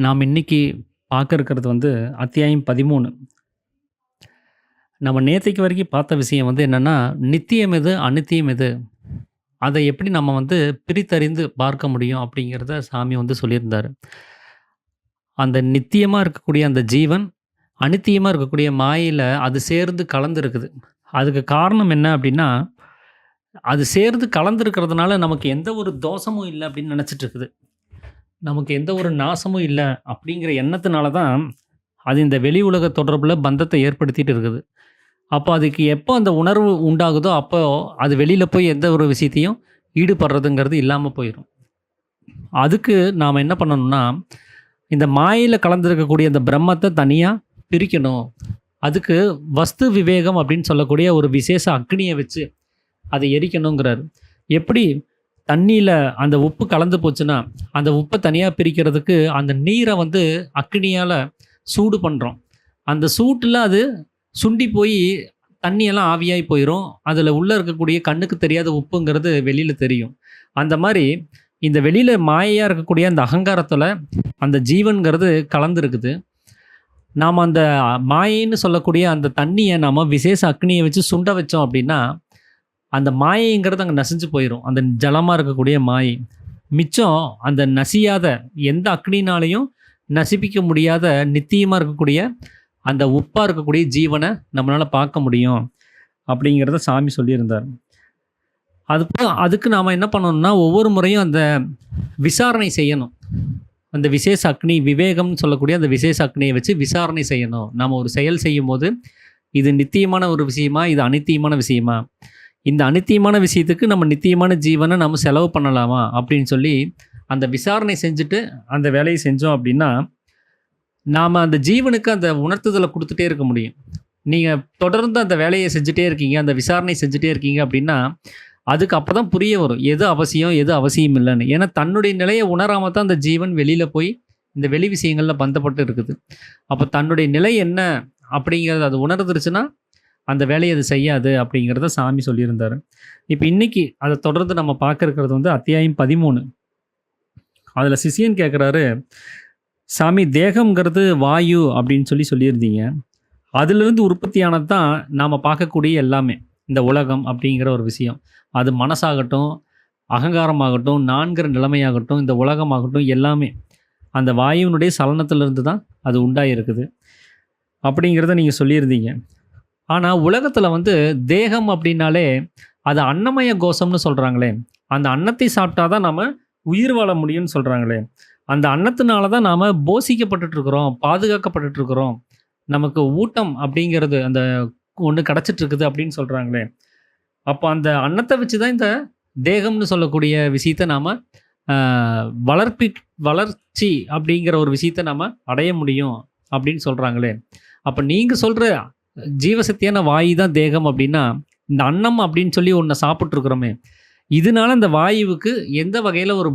நாம் இன்னைக்கு பார்க்க இருக்கிறது அத்தியாயம் 13. நம்ம நேத்தைக்கு வரைக்கும் பார்த்த விஷயம் என்னன்னா, நித்தியம் எது, அநித்தியம் எது? அதை எப்படி நம்ம பிரித்தறிந்து பார்க்க முடியும் அப்படிங்கிறத சாமி சொல்லியிருந்தாரு. அந்த நித்தியமா இருக்கக்கூடிய அந்த ஜீவன், அநித்தியமா இருக்கக்கூடிய மாயையில அது சேர்ந்து கலந்திருக்குது. அதுக்கு காரணம் என்ன அப்படின்னா, அது சேர்ந்து கலந்திருக்கிறதுனால நமக்கு எந்த ஒரு தோஷமும் இல்ல அப்படின்னு நினைச்சிட்டு இருக்குது. நமக்கு எந்த ஒரு நாசமும் இல்ல அப்படிங்கிற எண்ணத்தினால தான், அது இந்த வெளி உலக தொடர்புல பந்தத்தை ஏற்படுத்திட்டு இருக்குது. அப்போ அதுக்கு எப்போ அந்த உணர்வு உண்டாகுதோ, அப்போ அது வெளியில போய் எந்த ஒரு விஷயத்தையும் ஈடுபடுறதுங்கிறது இல்லாம போயிரும். அதுக்கு நாம என்ன பண்ணணும்னா, இந்த மாயையில கலந்திருக்கக்கூடிய அந்த பிரம்மத்த தனியா பிரிக்கணும். அதுக்கு வஸ்து விவேகம் அப்படின்னு சொல்லக்கூடிய ஒரு விசேஷ அக்னிய வச்சு அதை எரிக்கணுங்கிறாரு. எப்படி தண்ணீல அந்த உப்பு கலந்து போச்சுன்னா, அந்த உப்ப தனியா பிரிக்கிறதுக்கு அந்த நீரை அக்னியால சூடு பண்றோம். அந்த சூட்டுல அது சுண்டி போய் தண்ணியெல்லாம் ஆவியாகி போயிடும். அதில் உள்ளே இருக்கக்கூடிய கண்ணுக்கு தெரியாத உப்புங்கிறது வெளியில் தெரியும். அந்த மாதிரி இந்த வெளியில் மாயையாக இருக்கக்கூடிய அந்த அகங்காரத்தில் அந்த ஜீவன்கிறது கலந்துருக்குது. நாம் அந்த மாயைன்னு சொல்லக்கூடிய அந்த தண்ணியை நாம் விசேஷ அக்னியை வச்சு சுண்ட வச்சோம் அப்படின்னா, அந்த மாயைங்கிறது அங்கே நசிஞ்சு போயிடும். அந்த ஜலமாக இருக்கக்கூடிய மாயை மிச்சம் அந்த நசியாத, எந்த அக்னினாலையும் நசிப்பிக்க முடியாத நித்தியமாக இருக்கக்கூடிய அந்த உப்பாக இருக்கக்கூடிய ஜீவனை நம்மளால் பார்க்க முடியும் அப்படிங்கிறத சாமி சொல்லியிருந்தார். அதுக்கு நாம் என்ன பண்ணணும்னா, ஒவ்வொரு முறையும் அந்த விசாரணை செய்யணும். அந்த விசேஷ அக்னி விவேகம்னு சொல்லக்கூடிய அந்த விசேஷ அக்னியை வச்சு விசாரணை செய்யணும். நாம் ஒரு செயல் செய்யும் போது, இது நித்தியமான ஒரு விஷயமா, இது அநித்தியமான விஷயமா, இந்த அநித்தியமான விஷயத்துக்கு நம்ம நித்தியமான ஜீவனை நம்ம செலவு பண்ணலாமா அப்படின்னு சொல்லி அந்த விசாரணை செஞ்சுட்டு அந்த வேலையை செஞ்சோம் அப்படின்னா, நாம் அந்த ஜீவனுக்கு அந்த உணர்த்துதலை கொடுத்துட்டே இருக்க முடியும். நீங்கள் தொடர்ந்து அந்த வேலையை செஞ்சுட்டே இருக்கீங்க, அந்த விசாரணை செஞ்சுட்டே இருக்கீங்க அப்படின்னா, அதுக்கு அப்போ தான் புரிய வரும் எது அவசியம், எது அவசியம் இல்லைன்னு. ஏன்னா தன்னுடைய நிலையை உணராமல் தான் அந்த ஜீவன் வெளியில் போய் இந்த வெளி விஷயங்களில் பந்தப்பட்டு இருக்குது. அப்போ தன்னுடைய நிலை என்ன அப்படிங்கிறது அது உணர்ந்துருச்சுன்னா அந்த வேலையை அது செய்யாது அப்படிங்கிறத சாமி சொல்லியிருந்தார். இப்போ இன்றைக்கி அதை தொடர்ந்து நம்ம பார்க்க இருக்கிறது அத்தியாயம் 13. அதில் சிஷியன் கேட்குறாரு, சாமி தேகம்ங்கிறது வாயு அப்படின்னு சொல்லியிருந்தீங்க. அதிலிருந்து உற்பத்தியானது தான் நாம் பார்க்கக்கூடிய எல்லாமே. இந்த உலகம் அப்படிங்கிற ஒரு விஷயம், அது மனசாகட்டும், அகங்காரமாகட்டும், நான்கிற நிலைமையாகட்டும், இந்த உலகமாகட்டும், எல்லாமே அந்த வாயுவினுடைய சலனத்திலிருந்து தான் அது உண்டாயிருக்குது அப்படிங்கிறத நீங்கள் சொல்லியிருந்தீங்க. ஆனால் உலகத்தில் தேகம் அப்படின்னாலே அது அன்னமய கோஷம்னு சொல்கிறாங்களே, அந்த அன்னத்தை சாப்பிட்டா தான் நம்ம உயிர் வாழ முடியும்னு சொல்கிறாங்களே, அந்த அன்னத்தினால தான் நாம் போஷிக்கப்பட்டுருக்குறோம், பாதுகாக்கப்பட்டுருக்குறோம், நமக்கு ஊட்டம் அப்படிங்கிறது அந்த ஒன்று கிடச்சிட்ருக்குது அப்படின்னு சொல்கிறாங்களே. அப்போ அந்த அன்னத்தை வச்சு தான் இந்த தேகம்னு சொல்லக்கூடிய விஷயத்தை நாம் வளர்ச்சி அப்படிங்கிற ஒரு விஷயத்தை நாம் அடைய முடியும் அப்படின்னு சொல்கிறாங்களே. அப்போ நீங்கள் சொல்கிற ஜீவசக்தியான வாயு தான் தேகம் அப்படின்னா, இந்த அன்னம் அப்படின்னு சொல்லி ஒன்றை சாப்பிட்ருக்குறோமே, இதனால இந்த வாயுவுக்கு எந்த வகையில் ஒரு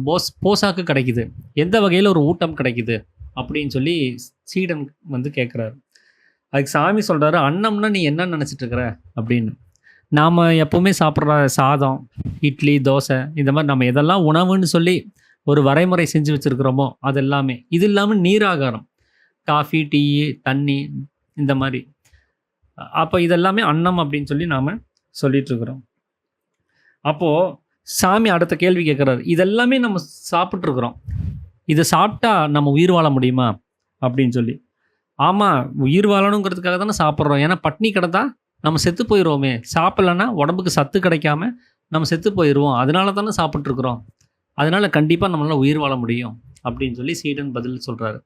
போசாக்கு கிடைக்குது, எந்த வகையில் ஒரு ஊட்டம் கிடைக்குது அப்படின்னு சொல்லி சீடன் கேட்குறாரு. அதுக்கு சாமி சொல்கிறாரு, அன்னம்னா நீ என்ன நினச்சிட்டு இருக்கிற அப்படின்னு. நாம் எப்போவுமே சாப்பிட்ற சாதம், இட்லி, தோசை, இந்த மாதிரி நம்ம எதெல்லாம் உணவுன்னு சொல்லி ஒரு வரைமுறை செஞ்சு வச்சுருக்கிறோமோ அது எல்லாமே. இது இல்லாமல் நீராகாரம், காஃபி, டீ, தண்ணி, இந்த மாதிரி. அப்போ இதெல்லாமே அன்னம் அப்படின்னு சொல்லி நாம் சொல்லிகிட்ருக்குறோம். அப்போது சாமி அடுத்த கேள்வி கேட்குறாரு, இதெல்லாமே நம்ம சாப்பிட்ருக்குறோம், இதை சாப்பிட்டா நம்ம உயிர் வாழ முடியுமா அப்படின்னு சொல்லி. ஆமாம், உயிர் வாழணுங்கிறதுக்காக தானே சாப்பிட்றோம். ஏன்னா பட்னி கிடந்தா நம்ம செத்து போயிடுவோமே, சாப்பிட்லன்னா உடம்புக்கு சத்து கிடைக்காம நம்ம செத்து போயிடுவோம், அதனால தானே சாப்பிட்ருக்குறோம், அதனால் கண்டிப்பாக நம்மளால் உயிர் வாழ முடியும் அப்படின்னு சொல்லி சீடன் பதில் சொல்கிறாரு.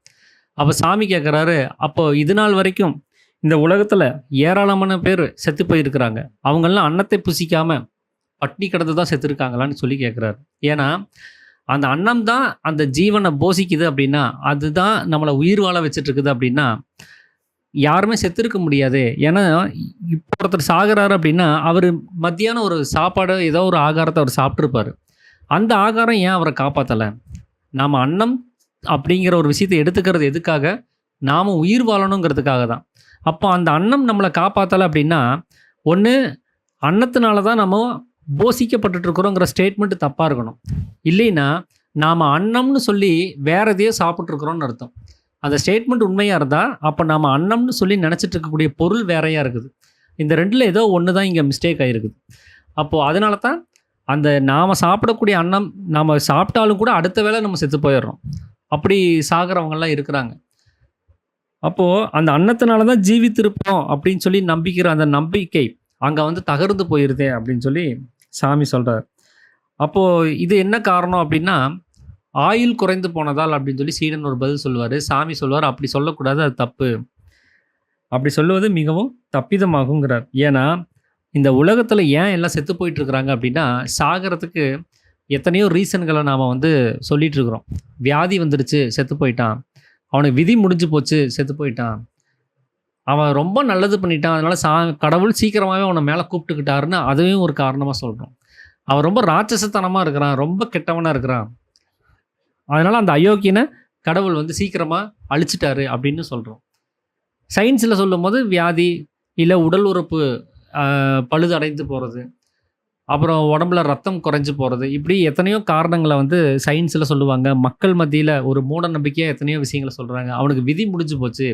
அப்போ சாமி கேட்குறாரு, அப்போது இது நாள் வரைக்கும் இந்த உலகத்தில் ஏராளமான பேர் செத்து போயிருக்கிறாங்க, அவங்கெல்லாம் அன்னத்தை புசிக்காமல் பட்னி கிடந்து தான் செத்துருக்காங்களான்னு சொல்லி கேட்குறாரு. ஏன்னா அந்த அன்னம் தான் அந்த ஜீவனை போஷிக்குது அப்படின்னா, அதுதான் நம்மளை உயிர் வாழ வச்சுட்ருக்குது அப்படின்னா, யாருமே செத்துருக்க முடியாது. ஏன்னா இப்போ ஒருத்தர் சாகிறாரு அப்படின்னா, அவர் மத்தியானம் ஒரு சாப்பாடு, ஏதோ ஒரு ஆகாரத்தை அவர் சாப்பிட்ருப்பார். அந்த ஆகாரம் ஏன் அவரை காப்பாற்றலை? நாம் அன்னம் அப்படிங்கிற ஒரு விஷயத்தை எடுத்துக்கிறது எதுக்காக? நாம் உயிர் வாழணுங்கிறதுக்காக தான். அப்போ அந்த அன்னம் நம்மளை காப்பாற்றலை அப்படின்னா, ஒன்று அன்னத்தினால தான் நம்ம போஷிக்கப்பட்டுருக்குறோங்கிற ஸ்டேட்மெண்ட்டு தப்பாக இருக்கணும். இல்லைன்னா நாம் அன்னம்னு சொல்லி வேறு எதையோ சாப்பிட்ருக்குறோன்னு அர்த்தம். அந்த ஸ்டேட்மெண்ட் உண்மையாக இருந்தால் அப்போ நாம் அன்னம்னு சொல்லி நினச்சிட்டு இருக்கக்கூடிய பொருள் வேறையாக இருக்குது. இந்த ரெண்டில் ஏதோ ஒன்று தான் இங்கே மிஸ்டேக் ஆகிருக்குது. அப்போது அதனால தான் அந்த நாம் சாப்பிடக்கூடிய அன்னம் நாம் சாப்பிட்டாலும் கூட அடுத்த வேளை நம்ம செத்து போயிடுறோம். அப்படி சாகிறவங்கெல்லாம் இருக்கிறாங்க. அப்போது அந்த அன்னத்தினால தான் ஜீவித்திருப்போம் அப்படின்னு சொல்லி நம்பிக்கிற அந்த நம்பிக்கை அங்கே வந்து தகர்ந்து போயிருதே அப்படின்னு சொல்லி சாமி சொல்கிறார். அப்போது இது என்ன காரணம் அப்படின்னா, ஆயுள் குறைந்து போனதால் அப்படின்னு சொல்லி சீடன் ஒரு பதில் சொல்லுவார். சாமி சொல்லுவார், அப்படி சொல்லக்கூடாது, அது தப்பு. அப்படி சொல்லுவது மிகவும் தப்பிதமாகுங்கிறார். ஏன்னா இந்த உலகத்தில் ஏன் எல்லாம் செத்து போயிட்டுருக்குறாங்க அப்படின்னா, சாகிறதுக்கு எத்தனையோ ரீசன்களை நாம் வந்து சொல்லிகிட்டு இருக்கிறோம். வியாதி வந்துடுச்சு, செத்து போயிட்டான். அவனுக்கு விதி முடிஞ்சு போச்சு, செத்து போயிட்டான். அவன் ரொம்ப நல்லது பண்ணிட்டான், அதனால் கடவுள் சீக்கிரமாகவே அவனை மேலே கூப்பிட்டுக்கிட்டாருன்னு அதுவும் ஒரு காரணமாக சொல்கிறோம். அவன் ரொம்ப ராட்சசத்தனமாக இருக்கிறான், ரொம்ப கெட்டவனாக இருக்கிறான், அதனால் அந்த அயோக்கியனை கடவுள் வந்து சீக்கிரமாக அழிச்சிட்டாரு அப்படின்னு சொல்கிறோம். சயின்ஸில் சொல்லும் போது வியாதி இல்லை உடல் உறுப்பு பழுது அடைந்து போகிறது, அப்புறம் உடம்புல ரத்தம் குறைஞ்சி போகிறது, இப்படி எத்தனையோ காரணங்களை வந்து சயின்ஸில் சொல்லுவாங்க. மக்கள் மத்தியில் ஒரு மூட நம்பிக்கையாக எத்தனையோ விஷயங்களை சொல்கிறாங்க. அவனுக்கு விதி முடிஞ்சு போச்சு,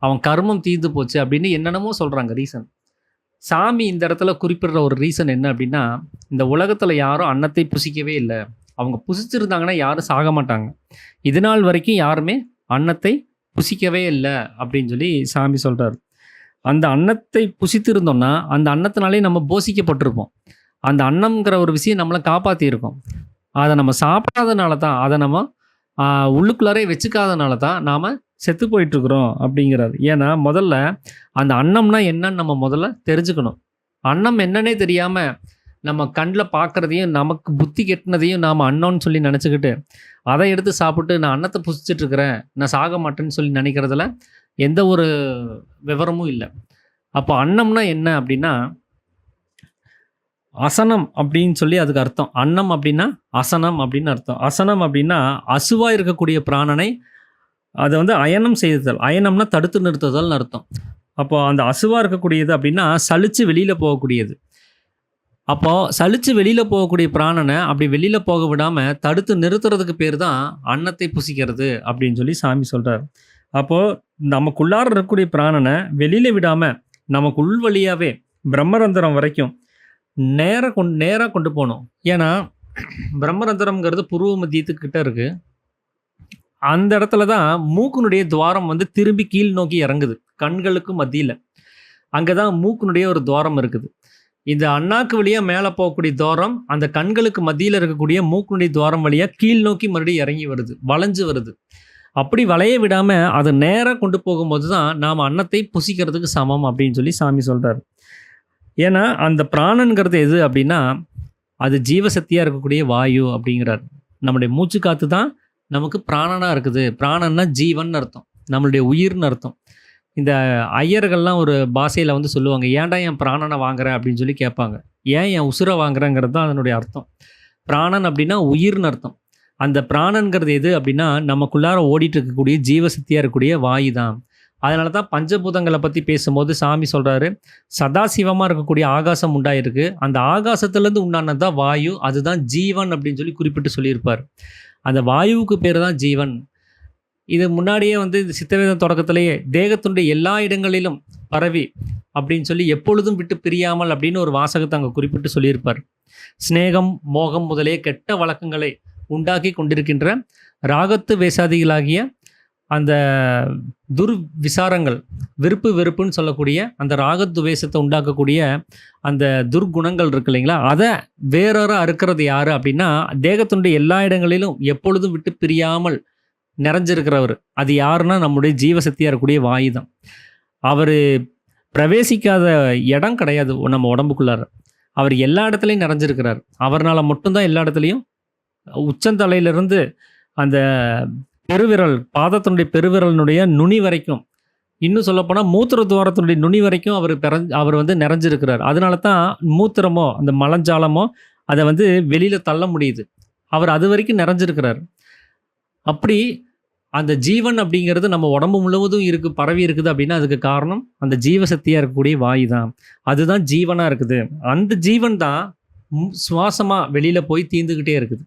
அவன் கர்மம் தீர்ந்து போச்சு அப்படின்னு என்னென்னமோ சொல்கிறாங்க ரீசன். சாமி இந்த இடத்துல குறிப்பிடுற ஒரு ரீசன் என்ன அப்படின்னா, இந்த உலகத்தில் யாரும் அன்னத்தை புசிக்கவே இல்லை. அவங்க புசிச்சிருந்தாங்கன்னா யாரும் சாக மாட்டாங்க. இது நாள் வரைக்கும் யாருமே அன்னத்தை புசிக்கவே இல்லை அப்படின்னு சொல்லி சாமி சொல்கிறார். அந்த அன்னத்தை புசித்திருந்தோம்னா அந்த அன்னத்தினாலே நம்ம போஷிக்கப்பட்டிருப்போம். அந்த அன்னம்ங்கிற ஒரு விஷயம் நம்மளை காப்பாற்றியிருக்கோம். அதை நம்ம சாப்பிடாதனால தான், அதை நம்ம உள்ளுக்குள்ளாரே வச்சுக்காதனால தான் நாம் செத்து போயிட்டுருக்குறோம் அப்படிங்கிறார். ஏன்னா முதல்ல அந்த அன்னம்னா என்னன்னு நம்ம முதல்ல தெரிஞ்சுக்கணும். அன்னம் என்னன்னே தெரியாமல் நம்ம கண்ணில் பார்க்குறதையும் நமக்கு புத்தி கெட்டினதையும் நாம் அன்னம்னு சொல்லி நினச்சிக்கிட்டு அதை எடுத்து சாப்பிட்டு நான் அன்னத்தை புசிச்சிட்ருக்கிறேன், நான் சாக மாட்டேன்னு சொல்லி நினைக்கிறதுல எந்த ஒரு விவரமும் இல்லை. அப்போ அன்னம்னா என்ன அப்படின்னா, அசனம் அப்படின்னு சொல்லி அதுக்கு அர்த்தம். அன்னம் அப்படின்னா அசனம் அப்படின்னு அர்த்தம். அசனம் அப்படின்னா அசுவாக இருக்கக்கூடிய பிராணனை அதை வந்து அயனம் செய்தல். அயனம்னா தடுத்து நிறுத்துதல்னு அர்த்தம். அப்போது அந்த அசுவாக இருக்கக்கூடியது அப்படின்னா சலித்து வெளியில் போகக்கூடியது. அப்போது சலித்து வெளியில் போகக்கூடிய பிராணனை அப்படி வெளியில் போக விடாமல் தடுத்து நிறுத்துறதுக்கு பேர் தான் அன்னத்தை புசிக்கிறது அப்படின்னு சொல்லி சாமி சொல்கிறார். அப்போது நமக்குள்ளார இருக்கக்கூடிய பிராணனை வெளியில் விடாமல் நமக்கு உள் வழியாகவே பிரம்மரந்திரம் வரைக்கும் நேராக கொண்டு போகணும். ஏன்னா பிரம்மரந்திரம்ங்கிறது புருவ மத்தியத்துக்கிட்ட இருக்குது. அந்த இடத்துல தான் மூக்கினுடைய துவாரம் வந்து திரும்பி கீழ் நோக்கி இறங்குது, கண்களுக்கு மத்தியில். அங்கே தான் மூக்கினுடைய ஒரு துவாரம் இருக்குது. இந்த அண்ணாக்கு வழியாக மேலே போகக்கூடிய துவாரம் அந்த கண்களுக்கு மத்தியில் இருக்கக்கூடிய மூக்கினுடைய துவாரம் வழியாக கீழ் நோக்கி மறுபடியும் இறங்கி வருது, வளைஞ்சு வருது. அப்படி வளைய விடாமல் அதை நேராக கொண்டு போகும்போது தான் நாம் அன்னத்தை புசிக்கிறதுக்கு சமம் அப்படின்னு சொல்லி சாமி சொல்கிறார். ஏன்னா அந்த பிராணன்கிறது எது அப்படின்னா, அது ஜீவசக்தியாக இருக்கக்கூடிய வாயு அப்படிங்கிறார். நம்முடைய மூச்சு காற்று தான் நமக்கு பிராணனாக இருக்குது. பிராணன்னா ஜீவன் அர்த்தம், நம்மளுடைய உயிர்னு அர்த்தம். இந்த ஐயர்கள்லாம் ஒரு பாஷையில் வந்து சொல்லுவாங்க, ஏன்டா என் பிராணனை வாங்குற அப்படின்னு சொல்லி கேட்பாங்க. ஏன் என் உசுரை வாங்குறேங்கிறது தான் அதனுடைய அர்த்தம். பிராணன் அப்படின்னா உயிர்னு அர்த்தம். அந்த பிராணன்கிறது எது அப்படின்னா நமக்குள்ளார ஓடிட்டு இருக்கக்கூடிய ஜீவசக்தியாக இருக்கக்கூடிய வாயு தான். அதனால தான் பஞ்சபூதங்களை பற்றி பேசும்போது சாமி சொல்கிறாரு, சதாசிவமாக இருக்கக்கூடிய ஆகாசம் உண்டாயிருக்கு, அந்த ஆகாசத்துலேருந்து உண்டானது தான் வாயு, அதுதான் ஜீவன் அப்படின்னு சொல்லி குறிப்பிட்டு சொல்லியிருப்பார். அந்த வாயுவுக்கு பேர் தான் ஜீவன். இது முன்னாடியே வந்து சித்தவேத தொடக்கத்திலேயே தேகத்துடைய எல்லா இடங்களிலும் பரவி அப்படின்னு சொல்லி எப்பொழுதும் விட்டு பிரியாமல் அப்படின்னு ஒரு வாசகத்தை அங்கே குறிப்பிட்டு சொல்லியிருப்பார். ஸ்நேகம் மோகம் முதலே கெட்ட வழக்கங்களை உண்டாக்கி கொண்டிருக்கின்ற ராகத்து வேசாதிகளாகிய அந்த துர்விசாரங்கள், விருப்பு வெறுப்புன்னு சொல்லக்கூடிய அந்த ராகத்து வேஷத்தை உண்டாக்கக்கூடிய அந்த துர்குணங்கள் இருக்கு இல்லைங்களா, அதை வேறொரு அறுக்கிறது யார் அப்படின்னா தேகத்துடைய எல்லா இடங்களிலும் எப்பொழுதும் விட்டு பிரியாமல் நிறைஞ்சிருக்கிறவர். அது யாருன்னா நம்முடைய ஜீவசக்தியாக இருக்கக்கூடிய வாயு தான். அவர் பிரவேசிக்காத இடம் கிடையாது நம்ம உடம்புக்குள்ளார. அவர் எல்லா இடத்துலையும் நிறைஞ்சிருக்கிறார். அவர்னால் மட்டும்தான் எல்லா இடத்துலையும் உச்சந்தலையிலிருந்து அந்த பெருவிரல், பாதத்தினுடைய பெருவிரலினுடைய நுனி வரைக்கும், இன்னும் சொல்லப்போனால் மூத்திர துவாரத்தினுடைய நுனி வரைக்கும் அவர் வந்து நிறைஞ்சிருக்கிறார். அதனால தான் மூத்திரமோ அந்த மலஞ்சாலமோ அதை வந்து வெளியில் தள்ள முடியுது. அவர் அது வரைக்கும் நிறைஞ்சிருக்கிறார். அப்படி அந்த ஜீவன் அப்படிங்கிறது நம்ம உடம்பு முழுவதும் இருக்குது, பரவி இருக்குது அப்படின்னா அதுக்கு காரணம் அந்த ஜீவசக்தியாக இருக்கக்கூடிய வாயு தான். அதுதான் ஜீவனாக இருக்குது. அந்த ஜீவன் தான் சுவாசமாக வெளியில் போய் தீர்ந்துக்கிட்டே இருக்குது.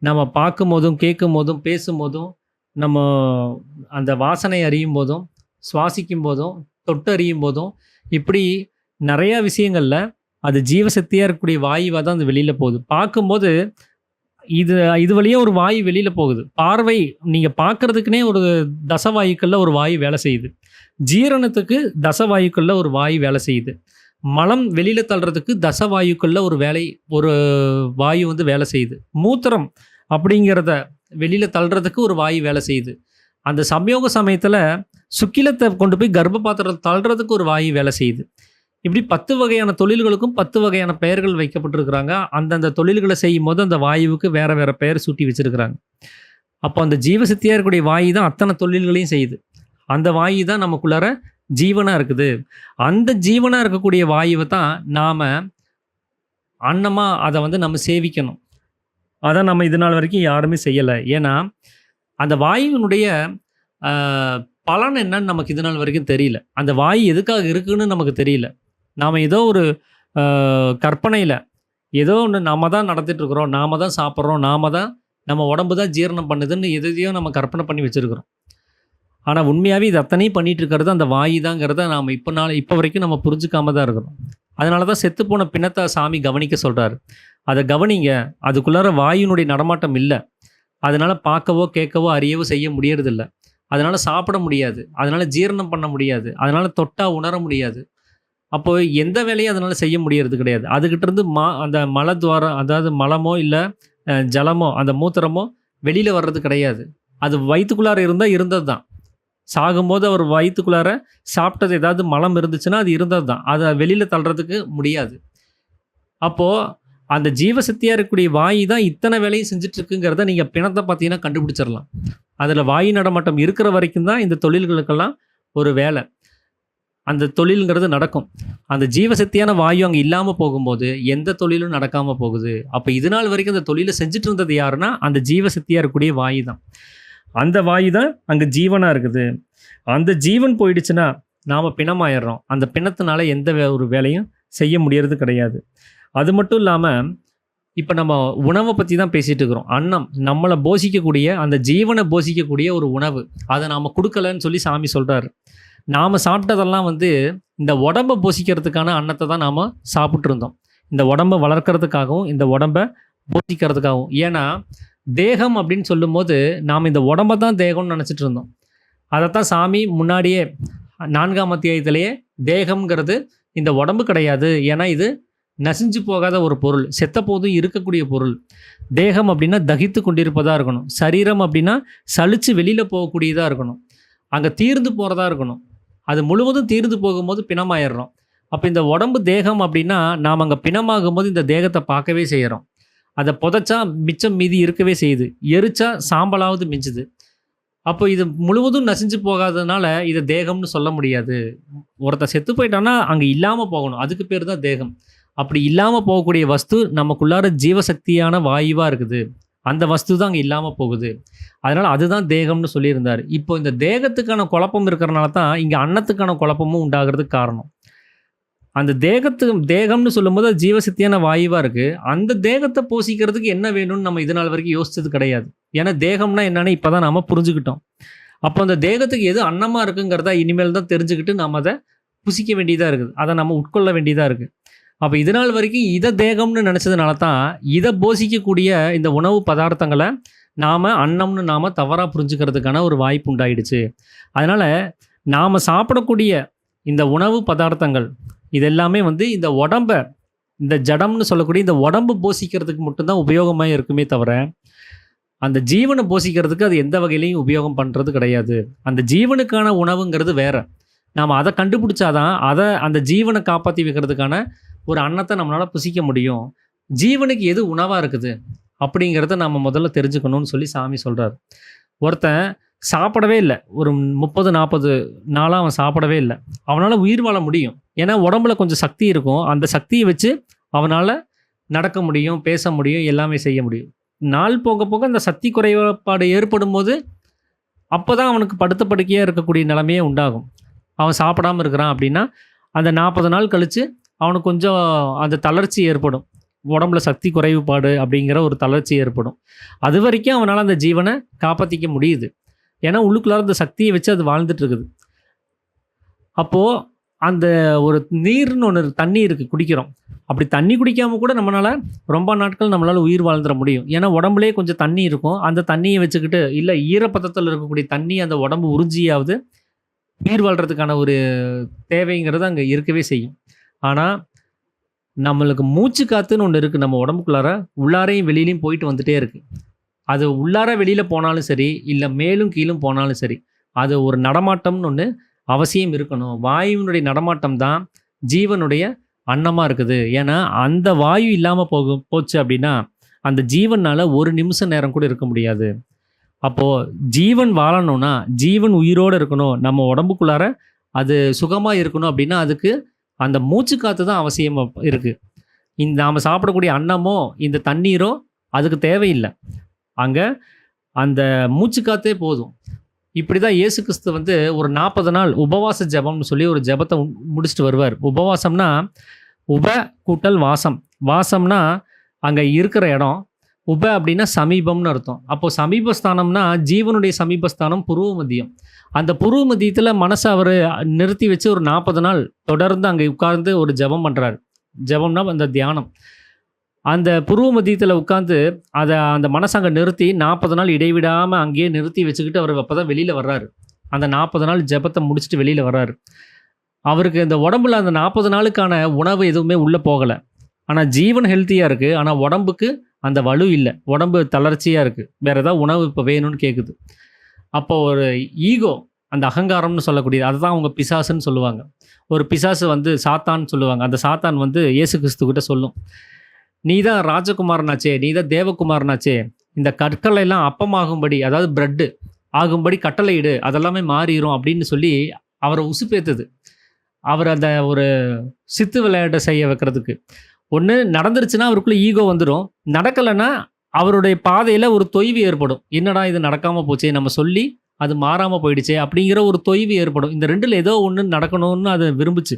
நம்ம பார்க்கும்போதும், கேட்கும்போதும், பேசும்போதும், நம்ம அந்த வாசனை அறியும் போதும், சுவாசிக்கும் போதும், தொட்டு அறியும் போதும், இப்படி நெறையா விஷயங்கள்ல அது ஜீவசக்தியா இருக்கக்கூடிய வாயுவா தான் அது வெளியில போகுது. பார்க்கும்போது இது இது வழியா ஒரு வாயு வெளியில போகுது. பார்வை நீங்க பார்க்கறதுக்குன்னே ஒரு தசவாயுக்கள்ல ஒரு வாயு வேலை செய்யுது. ஜீரணத்துக்கு தசவாயுக்கள்ல ஒரு வாயு வேலை செய்யுது. மலம் வெளியில தள்ளுறதுக்கு தசவாயுக்கள்ல ஒரு வாயு வந்து வேலை செய்யுது. மூத்திரம் அப்படிங்கிறத வெளியில தள்ளுறதுக்கு ஒரு வாயு வேலை செய்யுது. அந்த சம்யோக சமயத்துல சுக்கிலத்த கொண்டு போய் கர்ப்ப பாத்திரத்துல தள்ளுறதுக்கு ஒரு வாயு வேலை செய்யுது. இப்படி 10 வகையான தொழில்களுக்கும் 10 வகையான பெயர்கள் வைக்கப்பட்டிருக்கிறாங்க. அந்தந்த தொழில்கள செய்யும்போது அந்த வாயுவுக்கு வேற வேற பெயர் சூட்டி வச்சிருக்கிறாங்க. அப்போ அந்த ஜீவசக்தியா இருக்கக்கூடிய வாயு தான் அத்தனை தொழில்களையும் செய்யுது. அந்த வாயு தான் நமக்குள்ளார ஜீவனா இருக்குது. அந்த ஜீவனா இருக்கக்கூடிய வாயுவ தான் நாம அன்னமா அத வந்து நம்ம சேவிக்கணும். அத நம்ம இது நாள் வரைக்கும் யாருமே செய்யல. ஏன்னா, அந்த வாயுவினுடைய அ பலன் என்னன்னு நமக்கு இது நாள் வரைக்கும் தெரியல. அந்த வாயு எதுக்காக இருக்குன்னு நமக்கு தெரியல. நாம ஏதோ ஒரு அ கற்பனையில ஏதோ ஒண்ணு நாம தான் நடத்திட்டு இருக்கிறோம். நாம தான் சாப்பிடுறோம். நாம தான் நம்ம உடம்பு தான் ஜீரணம் பண்ணுதுன்னு எதையோ நம்ம கற்பனை பண்ணி வச்சிருக்கிறோம். ஆனா உண்மையாவே இது அத்தனையும் பண்ணிட்டு இருக்கிறது அந்த வாயு தாங்கிறத நாம இப்ப வரைக்கும் நம்ம புரிஞ்சுக்காம தான் இருக்கிறோம். அதனால தான் செத்துப்போன பிணத்த சாமி கவனிக்க சொல்றாரு. அத கவனிங்க. அதுக்குள்ளார வாயுனுடைய நடமாட்டம் இல்ல. அதனால பார்க்கவோ, கேட்கவோ, அறியவோ செய்ய முடியறதில்ல. அதனால சாப்பிட முடியாது. அதனால ஜீரணம் பண்ண முடியாது. அதனால தொட்டா உணர முடியாது. அப்போ எந்த வேலையும் அதனால செய்ய முடியறது கிடையாது. அதுகிட்ட இருந்து அந்த மலத்வாரம் அதாவது மலமோ இல்ல ஜலமோ அந்த மூத்திரமோ வெளியில வர்றது கிடையாது. அது வயித்துக்குள்ளார இருந்தா இருந்தது தான். சாகும்போது அவர் வயித்துக்குள்ளார சாப்பிட்டது ஏதாவது மலம் இருந்துச்சுன்னா அது இருந்தது தான். அத வெளியில தள்ளுறதுக்கு முடியாது. அப்போ அந்த ஜீவசக்தியா இருக்கக்கூடிய வாயு தான் இத்தனை வேலையும் செஞ்சுட்டு இருக்குங்கிறத நீங்க பிணத்த பார்த்தீங்கன்னா கண்டுபிடிச்சிடலாம். அதுல வாயு நடமாட்டம் இருக்கிற வரைக்கும் தான் இந்த தொழில்களுக்கெல்லாம் ஒரு வேலை. அந்த தொழில்ங்கிறது நடக்கும். அந்த ஜீவசக்தியான வாயு அங்க இல்லாம போகும்போது, எந்த தொழிலும் நடக்காம போகுது. அப்ப இது நாள் வரைக்கும் அந்த தொழில செஞ்சுட்டு இருந்தது யாருன்னா, அந்த ஜீவசக்தியா இருக்கக்கூடிய வாயு தான். அந்த வாயு தான் அங்க ஜீவனா இருக்குது. அந்த ஜீவன் போயிடுச்சுன்னா, நாம பிணமாயிடுறோம். அந்த பிணத்தினால எந்த ஒரு வேலையும் செய்ய முடியறது கிடையாது. அது மட்டும் இல்லாம, இப்ப நம்ம உணவ பத்தி தான் பேசிட்டு இருக்கிறோம். அன்னம் நம்மள போஷிக்கக்கூடிய, அந்த ஜீவன போஷிக்கக்கூடிய ஒரு உணவு. அத நாம குடுக்கலன்னு சொல்லி சாமி சொல்றாரு. நாம சாப்பிட்டதெல்லாம் வந்து இந்த உடம்ப போஷிக்கிறதுக்கான அன்னத்த தான் நாம சாப்பிட்டு இருந்தோம். இந்த உடம்ப வளர்க்கறதுக்காகவும், இந்த உடம்ப போஷிக்கிறதுக்காகவும். ஏன்னா, தேகம் அப்படின்னு சொல்லும்போது, நாம இந்த உடம்ப தான் தேகம்னு நெனச்சிட்டு இருந்தோம். அதத்தான் சாமி முன்னாடியே 4ஆம் அத்தியாயத்திலேயே தேகம்ங்கிறது இந்த உடம்பு கிடையாது. ஏன்னா, இது நசிஞ்சு போகாத ஒரு பொருள். செத்தபோதும் இருக்கக்கூடிய பொருள். தேகம் அப்படின்னா தகித்து கொண்டிருப்பதா இருக்கணும். சரீரம் அப்படின்னா சலிச்சு வெளியில போகக்கூடியதா இருக்கணும். அங்க தீர்ந்து போறதா இருக்கணும். அது முழுவதும் தீர்ந்து போகும்போது பிணமாயிடுறோம். அப்ப இந்த உடம்பு தேகம் அப்படின்னா, நாம அங்க பிணமாகும்போது இந்த தேகத்த பார்க்கவே செய்றோம். அத புதைச்சா மிச்சம் மீதி இருக்கவே செய்யுது. எரிச்சா சாம்பலாவது மிஞ்சுது. அப்போ இது முழுவதும் நசிஞ்சு போகாததுனால இத தேகம்னு சொல்ல முடியாது. ஒருத்தன் செத்து போயிட்டான்னா, அங்க இல்லாம போகணும். அதுக்கு பேரு தான் தேகம். அப்படி இல்லாம போகக்கூடிய வஸ்து நமக்குள்ளார ஜீவசக்தியான வாயுவா இருக்குது. அந்த வஸ்து தான் அங்க இல்லாம போகுது. அதனால அதுதான் தேகம்னு சொல்லியிருந்தாரு. இப்போ இந்த தேகத்துக்கான குழப்பம் இருக்கிறனால தான் இங்க அன்னத்துக்கான குழப்பமும் உண்டாகிறதுக்கு காரணம். அந்த தேகம்னு சொல்லும்போது அது ஜீவசக்தியான வாயுவா இருக்கு. அந்த தேகத்த போஷிக்கிறதுக்கு என்ன வேணும்னு நம்ம இது நாள் வரைக்கும் யோசிச்சது கிடையாது. ஏன்னா தேகம்னா என்னன்னு இப்பதான் நாம புரிஞ்சுக்கிட்டோம். அப்போ அந்த தேகத்துக்கு எது அன்னமா இருக்குங்கிறத இனிமேல் தான் தெரிஞ்சுக்கிட்டு நாம அத புசிக்க வேண்டியதா இருக்குது. அத நம்ம உட்கொள்ள வேண்டியதா இருக்கு. அப்ப இது நாள் வரைக்கும் இத தேகம்னு நினைச்சதுனால தான், இத போஷிக்கக்கூடிய இந்த உணவு பதார்த்தங்கள நாம அன்னம்னு நாம தவறா புரிஞ்சுக்கிறதுக்கான ஒரு வாய்ப்பு உண்டாயிடுச்சு. அதனால நாம சாப்பிடக்கூடிய இந்த உணவு பதார்த்தங்கள் இது எல்லாமே வந்து இந்த உடம்ப இந்த ஜடம்னு சொல்லக்கூடிய இந்த உடம்பு போஷிக்கிறதுக்கு மட்டும் தான் உபயோகமா இருக்குமே தவிர, அந்த ஜீவன போஷிக்கிறதுக்கு அது எந்த வகையிலயும் உபயோகம் பண்றது கிடையாது. அந்த ஜீவனுக்கான உணவுங்கிறது வேற. நாம அத கண்டுபிடிச்சா தான் அந்த ஜீவன காப்பாத்தி வைக்கிறதுக்கான ஒரு அன்னத்த நம்மளால புசிக்க முடியும். ஜீவனுக்கு எது உணவா இருக்குது அப்படிங்கிறத நம்ம முதல்ல தெரிஞ்சுக்கணும்னு சொல்லி சாமி சொல்றாரு. ஒருத்தன் சாப்பிடவே இல்ல. ஒரு 30, 40 நாளா அவன் சாப்பிடவே இல்ல. அவனால உயிர் வாழ முடியும். ஏன்னா உடம்புல கொஞ்சம் சக்தி இருக்கும். அந்த சக்திய வச்சு அவனால நடக்க முடியும், பேச முடியும், எல்லாமே செய்ய முடியும். நாள் போக போக அந்த சக்தி குறைபாடு ஏற்படும்போது, அப்பதான் அவனுக்கு படுத்த படுக்கையா இருக்கக்கூடிய நிலைமையே உண்டாகும். அவன் சாப்பிடாம இருக்கிறான் அப்படின்னா, அந்த 40 நாள் கழிச்சு அவனுக்கு கொஞ்சம் அந்த தளர்ச்சி ஏற்படும். உடம்புல சக்தி குறைவுபாடு அப்படிங்கிற ஒரு தளர்ச்சி ஏற்படும். அது வரைக்கும் அவனால் அந்த ஜீவனை காப்பாற்றிக்க முடியுது. ஏன்னா உள்ளுக்குள்ளார அந்த சக்தியை வச்சு அது வாழ்ந்துட்டு இருக்குது. அப்போது அந்த ஒரு நீர்னு ஒன்று தண்ணி இருக்குது குடிக்கிறோம். அப்படி தண்ணி குடிக்காமல் கூட நம்மளால் ரொம்ப நாட்கள் நம்மளால் உயிர் வாழ்ந்துட முடியும். ஏன்னா உடம்புலேயே கொஞ்சம் தண்ணி இருக்கும். அந்த தண்ணியை வச்சுக்கிட்டு இல்லை ஈரப்பதத்தில் இருக்கக்கூடிய தண்ணி அந்த உடம்பு உறிஞ்சியாவது உயிர் வாழ்கிறதுக்கான ஒரு தேவைங்கிறது அங்கே இருக்கவே செய்யும். ஆனால் நம்மளுக்கு மூச்சு காத்துன்னு ஒன்று இருக்குது நம்ம உடம்புக்குள்ளார. உள்ளாரையும் வெளியிலையும் போயிட்டு வந்துட்டே இருக்குது. அது உள்ளார வெளியில் போனாலும் சரி, இல்லை மேலும் கீழும் போனாலும் சரி, அது ஒரு நடமாட்டம்னு ஒன்று அவசியம் இருக்கணும். வாயுவினுடைய நடமாட்டம் தான் ஜீவனுடைய அன்னமாக இருக்குது. ஏன்னா அந்த வாயு இல்லாமல் போச்சு அப்படின்னா அந்த ஜீவனால் ஒரு நிமிஷம் நேரம் கூட இருக்க முடியாது. அப்போது ஜீவன் வாழணும்னா, ஜீவன் உயிரோடு இருக்கணும், நம்ம உடம்புக்குள்ளார அது சுகமாக இருக்கணும் அப்படின்னா அதுக்கு அந்த மூச்சு காற்று தான் அவசியமாக இருக்குது. நாம் சாப்பிடக்கூடிய அன்னமோ இந்த தண்ணீரோ அதுக்கு தேவையில்லை. அங்கே அந்த மூச்சு காற்றே போதும். இப்படி தான் இயேசு கிறிஸ்து வந்து ஒரு 40 நாள் உபவாச ஜெபம்னு சொல்லி ஒரு ஜெபத்தை முடிச்சுட்டு வருவார். உபவாசம்னா உப கூட்டல் வாசம். வாசம்னா அங்கே இருக்கிற இடம். உப அப்படின்னா சமீபம்னு அர்த்தம். அப்போது சமீபஸ்தானம்னா ஜீவனுடைய சமீபஸ்தானம் புருவ மத்தியம். அந்த புருவ மத்தியத்தில் மனசை அவர் நிறுத்தி வச்சு ஒரு 40 நாள் தொடர்ந்து அங்கே உட்கார்ந்து ஒரு ஜெபம் பண்ணுறாரு. ஜெபம்னா அந்த தியானம். அந்த புருவ மத்தியத்தில் உட்காந்து அதை அந்த மனசை அங்கே நிறுத்தி 40 நாள் இடைவிடாமல் அங்கேயே நிறுத்தி வச்சுக்கிட்டு அவர் அப்போ தான் வெளியில் வர்றாரு. அந்த 40 நாள் ஜெபத்தை முடிச்சுட்டு வெளியில் வர்றாரு. அவருக்கு இந்த உடம்புல அந்த 40 நாளுக்கான உணவு எதுவுமே உள்ளே போகலை. ஆனால் ஜீவன் ஹெல்த்தியாக இருக்குது. ஆனால் உடம்புக்கு அந்த வலு இல்லை. உடம்பு தளர்ச்சியாக இருக்குது. வேறு ஏதாவது உணவு இப்போ வேணும்னு கேட்குது. அப்போ ஒரு ஈகோ, அந்த அகங்காரம்னு சொல்லக்கூடியது, அதுதான் அவங்க பிசாசுன்னு சொல்லுவாங்க. ஒரு பிசாசு வந்து சாத்தான்னு சொல்லுவாங்க. அந்த சாத்தான் வந்து இயேசு கிறிஸ்துக்கிட்ட சொல்லும், நீ தான் ராஜகுமாரனாச்சே, நீ தான் தேவகுமாரனாச்சே, இந்த கற்களை எல்லாம் அப்பமாகும்படி, அதாவது பிரெட்டு ஆகும்படி கட்டளையிடு, அதெல்லாமே மாறிடும் அப்படின்னு சொல்லி அவரை உசுப்பேத்துது. அவர் அந்த ஒரு சித்து விளையாட்டை செய்ய வைக்கிறதுக்கு. ஒன்று நடந்துருச்சுன்னா அவருக்குள்ளே ஈகோ வந்துடும். நடக்கலைன்னா அவருடைய பாதையில் ஒரு தொய்வு ஏற்படும். என்னடா இது நடக்காமல் போச்சே, நம்ம சொல்லி அது மாறாமல் போயிடுச்சே அப்படிங்கிற ஒரு தொய்வு ஏற்படும். இந்த ரெண்டில் ஏதோ ஒன்று நடக்கணும்னு அது விரும்புச்சு.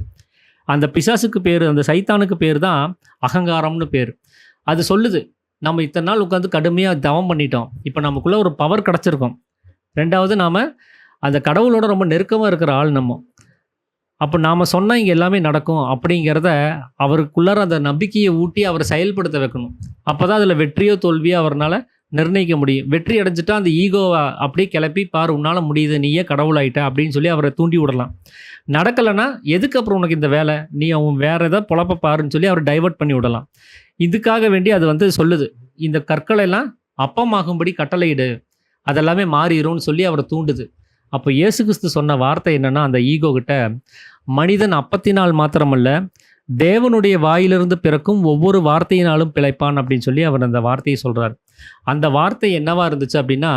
அந்த பிசாசுக்கு பேர், அந்த சைத்தானுக்கு பேர் தான் அகங்காரம்னு பேர். அது சொல்லுது, நம்ம இத்தனை நாள் உட்காந்து கடுமையாக தவம் பண்ணிட்டோம், இப்போ நமக்குள்ளே ஒரு பவர் கிடச்சிருக்கோம். ரெண்டாவது நாம் அந்த கடவுளோட ரொம்ப நெருக்கமாக இருக்கிற ஆள் நம்ம. அப்போ நாம் சொன்னால் இங்கே எல்லாமே நடக்கும் அப்படிங்கிறத அவருக்குள்ளார அந்த நம்பிக்கையை ஊட்டி அவரை செயல்படுத்த வைக்கணும். அப்போ தான் அதில் வெற்றியோ தோல்வியோ அவரால் நிர்ணயிக்க முடியும். வெற்றி அடைஞ்சிட்டா அந்த ஈகோவை அப்படியே கிளப்பி, பாரு உன்னால் முடியுது, நீயே கடவுளாயிட்ட அப்படின்னு சொல்லி அவரை தூண்டி விடலாம். நடக்கலைன்னா எதுக்கு அப்புறம் உனக்கு இந்த வேலை, நீ அவன் வேறு ஏதாவது பொழப்ப பாருன்னு சொல்லி அவரை டைவர்ட் பண்ணி விடலாம். இதுக்காக வேண்டி அது வந்து சொல்லுது, இந்த கற்களெல்லாம் அப்பமாகும்படி கட்டளையிடு, அதெல்லாமே மாறிடும்னு சொல்லி அவரை தூண்டுது. அப்போ இயேசு கிறிஸ்து சொன்ன வார்த்தை என்னென்னா, அந்த ஈகோ கிட்ட, மனிதன் அப்பத்தினால் மாத்திரமல்ல தேவனுடைய வாயிலிருந்து பிறக்கும் ஒவ்வொரு வார்த்தையினாலும் பிழைப்பான் அப்படின்னு சொல்லி அவர் அந்த வார்த்தையை சொல்கிறார். அந்த வார்த்தை என்னவா இருந்துச்சு அப்படின்னா,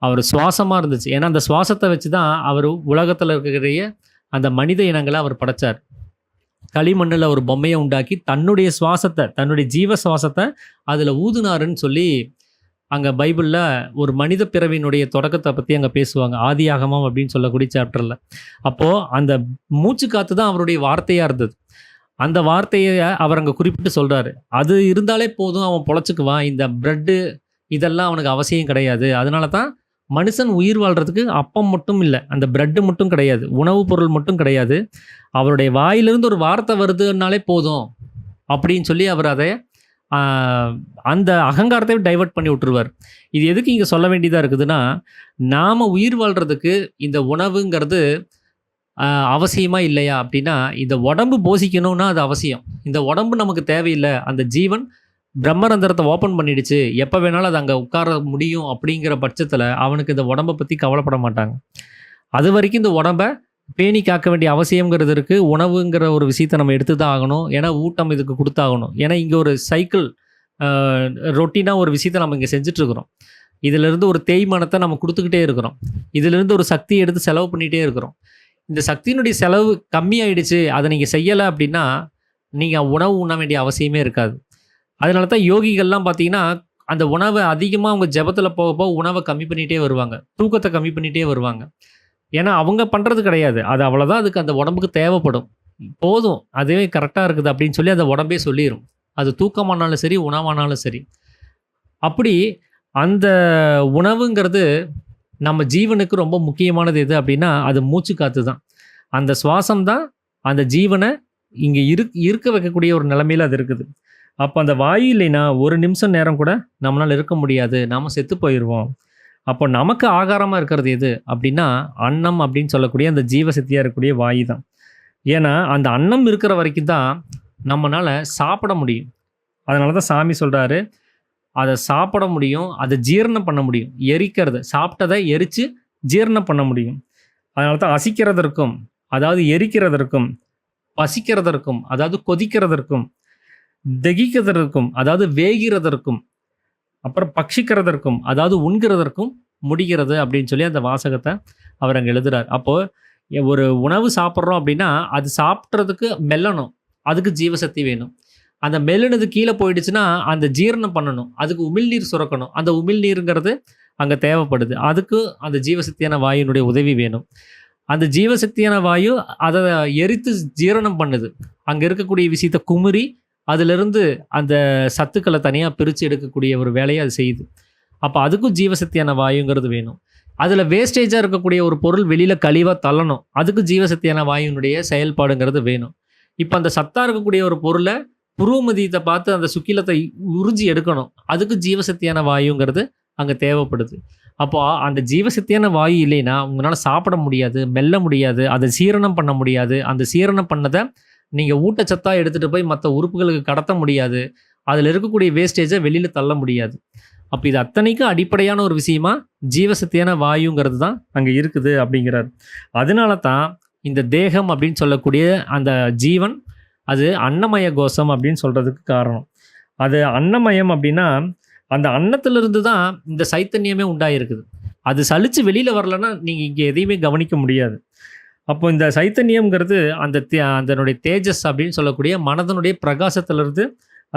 அவர் சுவாசமாக இருந்துச்சு. ஏன்னா அந்த சுவாசத்தை வச்சு தான் அவர் உலகத்தில் இருக்கக்கூடிய அந்த மனித இனங்களை அவர் படைச்சார். களிமண்ணில் ஒரு பொம்மையை உண்டாக்கி தன்னுடைய சுவாசத்தை, தன்னுடைய ஜீவ சுவாசத்தை அதில் ஊதுனாருன்னு சொல்லி அங்கே பைபிளில் ஒரு மனித பிறவியினுடைய தொடக்கத்தை பற்றி அங்கே பேசுவாங்க, ஆதியாகமம் அப்படின்னு சொல்லக்கூடிய சாப்டரில். அப்போது அந்த மூச்சு காற்று தான் அவருடைய வார்த்தையாக இருந்தது. அந்த வார்த்தையை அவர் அங்கே குறிப்பிட்டு சொல்கிறாரு, அது இருந்தாலே போதும், அவன் பொழைச்சிக்குவான், இந்த ப்ரெட்டு இதெல்லாம் அவனுக்கு அவசியம் கிடையாது. அதனால தான் மனுஷன் உயிர் வாழ்கிறதுக்கு அப்பம் மட்டும் இல்லை, அந்த ப்ரெட்டு மட்டும் கிடையாது, உணவுப் பொருள் மட்டும் கிடையாது, அவருடைய வாயிலிருந்து ஒரு வார்த்தை வருதுன்னாலே போதும் அப்படின்னு சொல்லி அவர் அதை அந்த அகங்காரத்தை டைவர்ட் பண்ணி விட்டுருவார். இது எதுக்கு இங்கே சொல்ல வேண்டியதாக இருக்குதுன்னா, நாம் உயிர் வாழ்கிறதுக்கு இந்த உணவுங்கிறது அவசியமாக இல்லையா அப்படின்னா, இந்த உடம்பு போசிக்கணும்னா அது அவசியம். இந்த உடம்பு நமக்கு தேவையில்லை, அந்த ஜீவன் பிரம்மரந்திரத்தை ஓப்பன் பண்ணிடுச்சு, எப்போ வேணாலும் அது அங்கே உட்கார முடியும் அப்படிங்கிற பட்சத்தில் அவனுக்கு இந்த உடம்பை பற்றி கவலைப்பட மாட்டாங்க. அது வரைக்கும் இந்த உடம்பை பேணி காக்க வேண்டிய அவசியங்கிறது இருக்குது. உணவுங்கிற ஒரு விஷயத்தை நம்ம எடுத்து தான் ஆகணும். ஏன்னா ஊட்டம் இதுக்கு கொடுத்தாகணும். ஏன்னா இங்கே ஒரு சைக்கிள் ரொட்டீனாக ஒரு விஷயத்தை நம்ம இங்கே செஞ்சிட்ருக்குறோம். இதிலிருந்து ஒரு தேய்மானத்தை நம்ம கொடுத்துக்கிட்டே இருக்கிறோம். இதிலிருந்து ஒரு சக்தியை எடுத்து செலவு பண்ணிகிட்டே இருக்கிறோம். இந்த சக்தியினுடைய செலவு கம்மியாயிடுச்சு, அதை நீங்கள் செய்யலை அப்படின்னா நீங்கள் உணவு உண்ண வேண்டிய அவசியமே இருக்காது. அதனால தான் யோகிகள்லாம் பார்த்தீங்கன்னா அந்த உணவை அதிகமாக அவங்க ஜபத்தில் போக போக உணவை கம்மி பண்ணிகிட்டே வருவாங்க, தூக்கத்தை கம்மி பண்ணிகிட்டே வருவாங்க. ஏன்னா அவங்க பண்ணுறது கிடையாது, அது அவ்வளோதான், அதுக்கு அந்த உடம்புக்கு தேவைப்படும், போதும் அதுவே கரெக்டாக இருக்குது அப்படின்னு சொல்லி அந்த உடம்பே சொல்லிடும். அது தூக்கமானாலும் சரி, உணவானாலும் சரி. அப்படி அந்த உணவுங்கிறது நம்ம ஜீவனுக்கு ரொம்ப முக்கியமானது எது அப்படின்னா, அது மூச்சு காத்து தான். அந்த சுவாசம் தான் அந்த ஜீவன இங்க இருக்க வைக்கக்கூடிய ஒரு நிலைமையில அது இருக்குது. அப்ப அந்த வாயு இல்லைன்னா, ஒரு நிமிஷம் நேரம் கூட நம்மளால இருக்க முடியாது. நாம செத்து போயிருவோம். அப்போ நமக்கு ஆகாரமா இருக்கிறது எது அப்படின்னா, அன்னம் அப்படின்னு சொல்லக்கூடிய அந்த ஜீவசக்தியா இருக்கக்கூடிய வாயு தான். ஏன்னா, அந்த அன்னம் இருக்கிற வரைக்கும் தான் நம்மனால சாப்பிட முடியும். அதனால தான் சாமி சொல்றாரு, அத சாப்பிட முடியும், அத ஜீரணம் பண்ண முடியும். எரிக்கிறது, சாப்பிட்டத எரிச்சு ஜீரணம் பண்ண முடியும். அதனால தான் அசிக்கிறதற்கும், அதாவது எரிக்கிறதற்கும், பசிக்கிறதற்கும், அதாவது கொதிக்கிறதற்கும், தகிக்கிறதற்கும், அதாவது வேகிறதற்கும், அப்புறம் பட்சிக்கிறதற்கும், அதாவது உண்கிறதற்கும் முடிகிறது அப்படின்னு சொல்லி அந்த வாசகத்தை அவர் அங்க எழுதுறார். அப்போ ஒரு உணவு சாப்பிட்றோம் அப்படின்னா, அது சாப்பிட்றதுக்கு மெல்லணும். அதுக்கு ஜீவசக்தி வேணும். அந்த மெல்லுனது கீழே போயிடுச்சுன்னா, அந்த ஜீரணம் பண்ணணும். அதுக்கு உமிழ்நீர் சுரக்கணும். அந்த உமிழ்நீருங்கிறது அங்க தேவைப்படுது. அதுக்கு அந்த ஜீவசக்தியான வாயுனுடைய உதவி வேணும். அந்த ஜீவசக்தியான வாயு அத எரித்து ஜீரணம் பண்ணுது. அங்க இருக்கக்கூடிய விஷயத்த குமுறி, அதிலிருந்து அந்த சத்துக்கள தனியா பிரிச்சு எடுக்கக்கூடிய ஒரு வேலைய அது செய்யுது. அப்ப அதுக்கும் ஜீவசக்தியான வாயுங்கிறது வேணும். அதுல வேஸ்டேஜா இருக்கக்கூடிய ஒரு பொருள் வெளியில கழிவா தள்ளணும். அதுக்கு ஜீவசக்தியான வாயுனுடைய செயல்பாடுங்கிறது வேணும். இப்ப அந்த சத்தா இருக்கக்கூடிய ஒரு பொருள புருவ மத்தியத்த பார்த்து அந்த சுக்கிலத்தை உறிஞ்சி எடுக்கணும். அதுக்கு ஜீவசக்தியான வாயுங்கிறது அங்க தேவைப்படுது. அப்போ அந்த ஜீவசக்தியான வாயு இல்லைன்னா, உங்களால சாப்பிட முடியாது, மெல்ல முடியாது, அத சீரணம் பண்ண முடியாது. அந்த சீரணம் பண்ணத நீங்க ஊட்டச்சத்தா எடுத்துட்டு போய் மத்த உறுப்புகளுக்கு கடத்த முடியாது. அதுல இருக்கக்கூடிய வேஸ்டேஜ வெளியில தள்ள முடியாது. அப்ப இது அத்தனைக்கும் அடிப்படையான ஒரு விஷயமா ஜீவசக்தியான வாயுங்கிறது தான் அங்க இருக்குது அப்படிங்கிறார். அதனால தான் இந்த தேகம் அப்படின்னு சொல்லக்கூடிய அந்த ஜீவன், அது அன்னமய கோஷம் அப்படின்னு சொல்றதுக்கு காரணம். அது அன்னமயம் அப்படின்னா, அந்த அன்னத்திலிருந்து தான் இந்த சைத்தன்யமே உண்டாயிருக்குது. அது சலிச்சு வெளியில வரலன்னா நீங்க இங்க எதையுமே கவனிக்க முடியாது. அப்போ இந்த சைத்தன்யம்ங்கிறது அதனுடைய தேஜஸ் அப்படின்னு சொல்லக்கூடிய மனதனுடைய பிரகாசத்திலிருந்து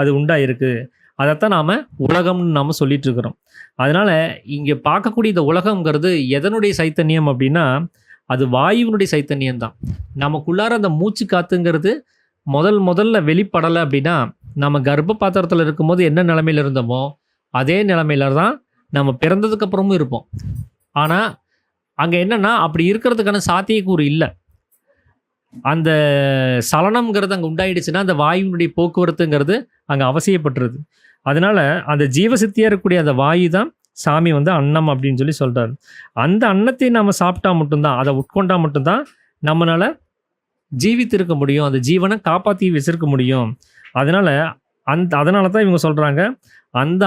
அது உண்டாயிருக்கு. அதைத்தான் நாம உலகம்னு நாம சொல்லிட்டு இருக்கிறோம். அதனால இங்க பார்க்கக்கூடிய இந்த உலகம்ங்கிறது எதனுடைய சைத்தன்யம் அப்படின்னா, அது வாயுவினுடைய சைத்தன்யம் தான். நமக்குள்ளார அந்த மூச்சு காத்துங்கிறது முதல்ல வெளிப்படலை அப்படின்னா, நம்ம கர்ப்ப பாத்திரத்தில் இருக்கும்போது என்ன நிலைமையில இருந்தோமோ அதே நிலைமையில தான் நம்ம பிறந்ததுக்கு அப்புறமும் இருப்போம். ஆனா அங்க என்னன்னா, அப்படி இருக்கிறதுக்கான சாத்தியக்கூறு இல்லை. அந்த சலனம்ங்கிறது அங்கே உண்டாயிடுச்சுன்னா, அந்த வாயுனுடைய போக்குவரத்துங்கிறது அங்கே அவசியப்பட்டுருது. அதனால அந்த ஜீவசக்தியாக இருக்கக்கூடிய அந்த வாயு தான் சாமி வந்து அன்னம் அப்படின்னு சொல்லி சொல்றாரு. அந்த அன்னத்தை நம்ம சாப்பிட்டா மட்டும்தான், அதை உட்கொண்டா மட்டும்தான் நம்மளால ஜீவித்திருக்க முடியும், அந்த ஜீவனை காப்பாற்றி வச்சிருக்க முடியும். அதனால அதனால தான் இவங்க சொல்றாங்க, அந்த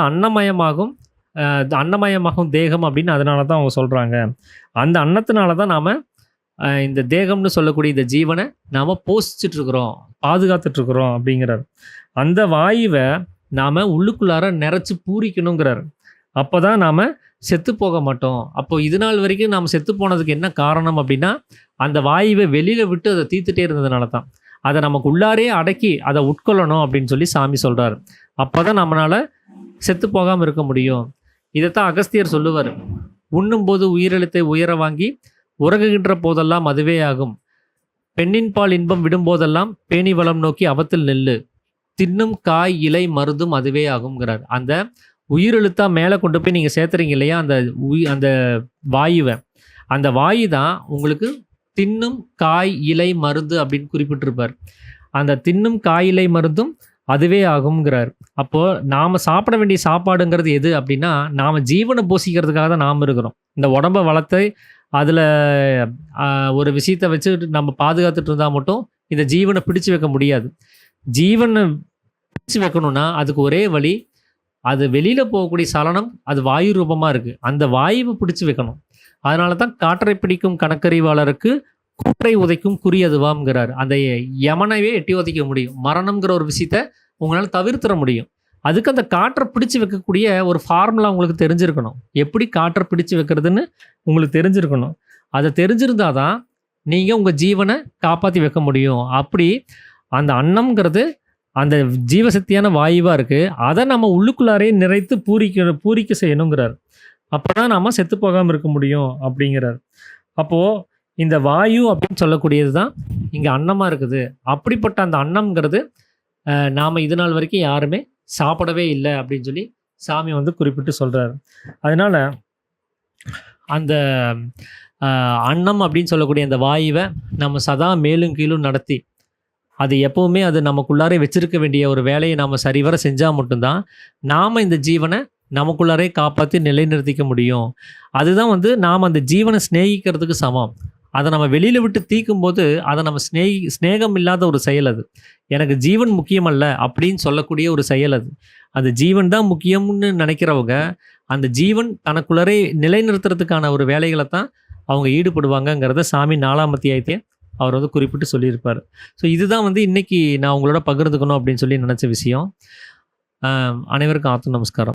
அன்னமயமாகும் தேகம் அப்படின்னு அதனால தான் அவங்க சொல்றாங்க. அந்த அன்னத்தினால தான் நாம இந்த தேகம்னு சொல்லக்கூடிய இந்த ஜீவனை நாம போஷிச்சுட்டு இருக்கிறோம், பாதுகாத்துட்டு இருக்கிறோம் அப்படிங்கிறார். அந்த வாயுவை நாம உள்ளுக்குள்ளார நிறைச்சு பூரிக்கணுங்கிறார். அப்போதான் நாம செத்து போக மாட்டோம். அப்போ இது நாள் வரைக்கும் நாம் செத்து போனதுக்கு என்ன காரணம் அப்படின்னா, அந்த வாயுவை வெளியில விட்டு அதை தீர்த்துட்டே இருந்ததுனால தான். அதை நமக்கு உள்ளாரே அடக்கி அதை உட்கொள்ளணும் அப்படின்னு சொல்லி சாமி சொல்றாரு. அப்போதான் நம்மளால செத்து போகாமல் இருக்க முடியும். இதைத்தான் அகஸ்தியர் சொல்லுவார், உண்ணும்போது உயிரெழுத்தை உயர வாங்கி உறங்குகின்ற போதெல்லாம் அதுவே ஆகும். பெண்ணின் பால் இன்பம் விடும்போதெல்லாம் பேணி வளம் நோக்கி அவத்தில் நெல்லு. தின்னும் காய் இலை மருந்தும் அதுவே ஆகுங்கிறார். அந்த உயிரெழுத்தா மேலே கொண்டு போய் நீங்கள் சேர்த்துறீங்க இல்லையா, அந்த வாயுவை, அந்த வாயு தான் உங்களுக்கு தின்னும் காய் இலை மருந்து அப்படின்னு குறிப்பிட்டிருப்பார். அந்த தின்னும் காய் இலை மருந்தும் அதுவே ஆகுங்கிறார். அப்போது நாம் சாப்பிட வேண்டிய சாப்பாடுங்கிறது எது அப்படின்னா, நாம் ஜீவனை போஷிக்கிறதுக்காக தான் நாம் இருக்கிறோம். இந்த உடம்பை வளர்த்து அதில் ஒரு விஷயத்தை வச்சு நம்ம பாதுகாத்துட்டு இருந்தால் மட்டும் இந்த ஜீவனை பிடிச்சு வைக்க முடியாது. ஜீவனை பிடிச்சு வைக்கணும்னா அதுக்கு ஒரே வழி, அது வெளியில் போகக்கூடிய சலனம் அது வாயு ரூபமாக இருக்குது, அந்த வாயுவை பிடிச்சு வைக்கணும். அதனால தான் காற்றை பிடிக்கும் கணக்கறிவாளருக்கு கூற்றை உதைக்கும் குறியதுவாம்ங்கிறார். அந்த யமனவே எட்டி உதைக்க முடியும். மரணம்ங்கிற ஒரு விஷயத்த உங்களால் தவிர்த்திட முடியும். அதுக்கு அந்த காற்றை பிடிச்சு வைக்கக்கூடிய ஒரு ஃபார்முலா உங்களுக்கு தெரிஞ்சிருக்கணும். எப்படி காற்றை பிடிச்சு வைக்கிறதுன்னு உங்களுக்கு தெரிஞ்சிருக்கணும். அதை தெரிஞ்சிருந்தா தான் நீங்கள் உங்கள் ஜீவனை காப்பாற்றி வைக்க முடியும். அப்படி அந்த அன்னம்ங்கிறது அந்த ஜீவசக்தியான வாயுவாக இருக்குது. அதை நம்ம உள்ளுக்குள்ளாரே நிறைத்து பூரிக்க செய்யணுங்கிறார். அப்போ தான் நம்ம செத்து போகாமல் இருக்க முடியும் அப்படிங்கிறார். அப்போது இந்த வாயு அப்படின்னு சொல்லக்கூடியது தான் இங்கே அன்னமாக இருக்குது. அப்படிப்பட்ட அந்த அன்னம்ங்கிறது நாம் இது நாள் வரைக்கும் யாருமே சாப்பிடவே இல்லை அப்படின்னு சொல்லி சாமி வந்து குறிப்பிட்டு சொல்கிறாரு. அதனால் அந்த அன்னம் அப்படின்னு சொல்லக்கூடிய அந்த வாயுவை நம்ம சதா மேலும் கீழும் நடத்தி அது எப்போவுமே அது நமக்குள்ளாரே வச்சிருக்க வேண்டிய ஒரு வேலையை நாம் சரிவர செஞ்சால் மட்டும்தான் நாம் இந்த ஜீவனை நமக்குள்ளாரே காப்பாற்றி நிலைநிறுத்திக்க முடியும். அதுதான் வந்து நாம் அந்த ஜீவனை சிநேகிக்கிறதுக்கு சமம். அதை நம்ம வெளியில் விட்டு தீக்கும் போது அதை நம்ம ஸ்நேகம் இல்லாத ஒரு செயல். அது எனக்கு ஜீவன் முக்கியமல்ல அப்படின்னு சொல்லக்கூடிய ஒரு செயல். அது ஜீவன் தான் முக்கியம்னு நினைக்கிறவங்க அந்த ஜீவன் தனக்குள்ளரே நிலைநிறுத்துறதுக்கான ஒரு வேலைகளை தான் அவங்க ஈடுபடுவாங்கங்கிறத சாமி 4ஆம் அத்தியாயத்தையே அவர் வந்து குறிப்பிட்டு சொல்லியிருப்பார். ஸோ இதுதான் வந்து இன்றைக்கி நான் உங்களோட பகிர்ந்துக்கணும் அப்படின்னு சொல்லி நினச்ச விஷயம். அனைவருக்கும் ஆத்தும் நமஸ்காரம்.